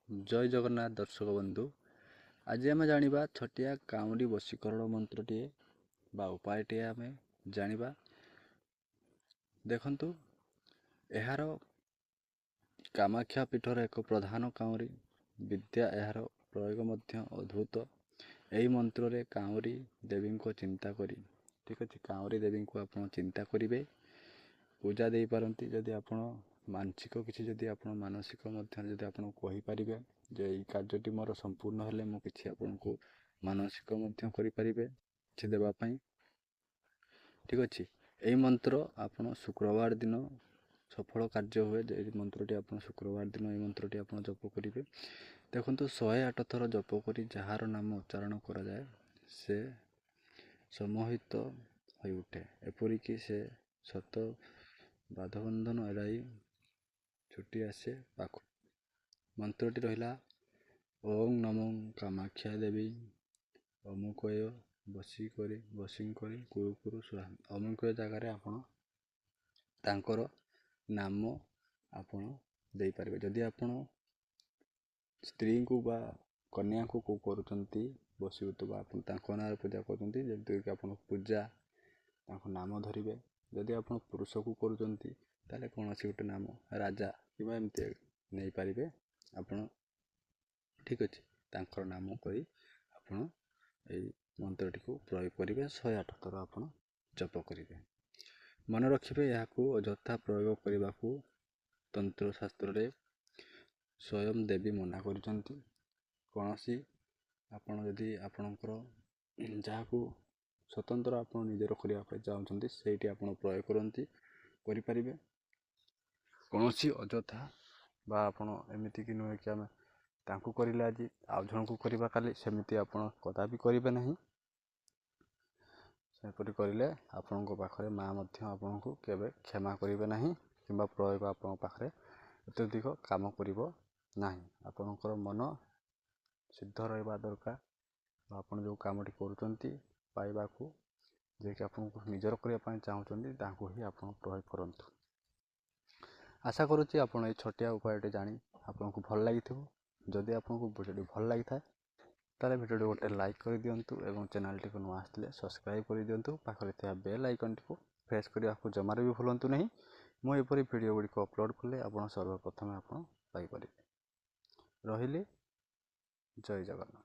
ଜୟ ଜଗନ୍ନାଥ ଦର୍ଶକ ବନ୍ଧୁ। ଆଜି ଆମେ ଜାଣିବା ଛୋଟିଆ କାଉଁରୀ ବଶୀକରଣ ମନ୍ତ୍ରଟିଏ ବା ଉପାୟଟିଏ ଆମେ ଜାଣିବା। ଦେଖନ୍ତୁ, ଏହାର କାମାକ୍ଷା ପୀଠର ଏକ ପ୍ରଧାନ କାଉଁରୀ ବିଦ୍ୟା, ଏହାର ପ୍ରୟୋଗ ମଧ୍ୟ ଅଦ୍ଭୁତ। ଏହି ମନ୍ତ୍ରରେ କାଉଁରୀ ଦେବୀଙ୍କ ଚିନ୍ତା କରି, ଠିକ୍ ଅଛି, କାଉଁରୀ ଦେବୀଙ୍କୁ ଆପଣ ଚିନ୍ତା କରିବେ, ପୂଜା ଦେଇପାରନ୍ତି। ଯଦି ଆପଣ ମାନସିକ କିଛି, ଯଦି ଆପଣ ମାନସିକ ମଧ୍ୟ ଯଦି ଆପଣ କହିପାରିବେ ଯେ ଏଇ କାର୍ଯ୍ୟଟି ମୋର ସମ୍ପୂର୍ଣ୍ଣ ହେଲେ ମୁଁ କିଛି ଆପଣଙ୍କୁ ମାନସିକ ମଧ୍ୟ କରିପାରିବେ କିଛି ଦେବା ପାଇଁ, ଠିକ୍ ଅଛି। ଏହି ମନ୍ତ୍ର ଆପଣ ଶୁକ୍ରବାର ଦିନ ସଫଳ କାର୍ଯ୍ୟ ହୁଏ। ଏହି ମନ୍ତ୍ରଟି ଆପଣ ଶୁକ୍ରବାର ଦିନ ଏହି ମନ୍ତ୍ରଟି ଆପଣ ଜପ କରିବେ। ଦେଖନ୍ତୁ, 108 ଥର ଜପ କରି ଯାହାର ନାମ ଉଚ୍ଚାରଣ କରାଯାଏ ସେ ସମୋହିତ ହୋଇଉଠେ। ଏପରିକି ସେ ସତ ବାଧବନ୍ଧନ ଏଡ଼ାଇ ଛୁଟି ଆସେ ପାଖ। ମନ୍ତ୍ରଟି ରହିଲା ଓଁ ନମୋ କାମାକ୍ଷା ଦେବୀ ଅମୁକୟ ବଶୀକରି କୁରୁ କୁରୁ ସ୍ୱାହା। ଅମୁକୟ ଜାଗାରେ ଆପଣ ତାଙ୍କର ନାମ ଆପଣ ଦେଇପାରିବେ। ଯଦି ଆପଣ ସ୍ତ୍ରୀଙ୍କୁ ବା କନ୍ୟାଙ୍କୁ କରୁଛନ୍ତି ବଶୀଭୂତ, ବା ଆପଣ ତାଙ୍କ ନାଁରେ ପୂଜା କରୁଛନ୍ତି, ଯେମିତିକି ଆପଣ ପୂଜା ତାଙ୍କ ନାମ ଧରିବେ। ଯଦି ଆପଣ ପୁରୁଷକୁ କରୁଛନ୍ତି ତାହେଲେ କୌଣସି ଗୋଟେ ନାମ ରାଜା କିମ୍ବା ଏମିତି ନେଇପାରିବେ ଆପଣ, ଠିକ୍ ଅଛି। ତାଙ୍କର ନାମ କରି ଆପଣ ଏଇ ମନ୍ତ୍ରଟିକୁ ପ୍ରୟୋଗ କରିବେ। 108 ଥର ଆପଣ ଜପ କରିବେ। ମନେ ରଖିବେ, ଏହାକୁ ଅଯଥା ପ୍ରୟୋଗ କରିବାକୁ ତନ୍ତ୍ରଶାସ୍ତ୍ରରେ ସ୍ୱୟଂ ଦେବୀ ମନା କରିଛନ୍ତି। କୌଣସି ଆପଣ ଯଦି ଆପଣଙ୍କର ଯାହାକୁ ସ୍ୱତନ୍ତ୍ର ଆପଣ ନିଜର କରିବା ପାଇଁ ଚାହୁଁଛନ୍ତି ସେଇଠି ଆପଣ ପ୍ରୟୋଗ କରିପାରିବେ। କୌଣସି ଅଯଥା ବା ଆପଣ ଏମିତିକି ନୁହେଁ କି ଆମେ ତାଙ୍କୁ କରିଲେ ଆଜି ଆଉ ଜଣଙ୍କୁ କରିବା କାଲି, ସେମିତି ଆପଣ କଦାପି କରିବେ ନାହିଁ। ସେପରି କରିଲେ ଆପଣଙ୍କ ପାଖରେ ମା ମଧ୍ୟ ଆପଣଙ୍କୁ କେବେ କ୍ଷମା କରିବେ ନାହିଁ, କିମ୍ବା ପ୍ରୟୋଗ ଆପଣଙ୍କ ପାଖରେ ଅତ୍ୟଧିକ କାମ କରିବ ନାହିଁ। ଆପଣଙ୍କର ମନ ସିଦ୍ଧ ରହିବା ଦରକାର, ବା ଆପଣ ଯେଉଁ କାମଟି କରୁଛନ୍ତି ପାଇବାକୁ, ଯିଏକି ଆପଣଙ୍କୁ ନିଜର କରିବା ପାଇଁ ଚାହୁଁଛନ୍ତି, ତାଙ୍କୁ ହିଁ ଆପଣ ପ୍ରୟୋଗ କରନ୍ତୁ। ଆଶା କରୁଛି ଆପଣ ଏଇ ଛୋଟିଆ ଉପାୟଟି ଜାଣି ଆପଣଙ୍କୁ ଭଲ ଲାଗିଥିବ। ଯଦି ଆପଣଙ୍କୁ ଭିଡ଼ିଓଟି ଭଲ ଲାଗିଥାଏ ତାହେଲେ ଭିଡ଼ିଓଟି ଗୋଟେ ଲାଇକ୍ କରିଦିଅନ୍ତୁ ଏବଂ ଚ୍ୟାନେଲଟିକୁ ନୂଆ ଆସିଥିଲେ ସବସ୍କ୍ରାଇବ୍ କରିଦିଅନ୍ତୁ। ପାଖରେ ଥିବା ବେଲ୍ ଆଇକନ୍ଟିକୁ ପ୍ରେସ୍ କରିବାକୁ ଜମାରୁ ବି ଭୁଲନ୍ତୁ ନାହିଁ। ମୁଁ ଏପରି ଭିଡ଼ିଓ ଗୁଡ଼ିକ ଅପଲୋଡ଼ କଲେ ଆପଣ ସର୍ବପ୍ରଥମେ ଆପଣ ପାଇପାରିବେ। ରହିଲି, ଜୟ ଜଗନ୍ନାଥ।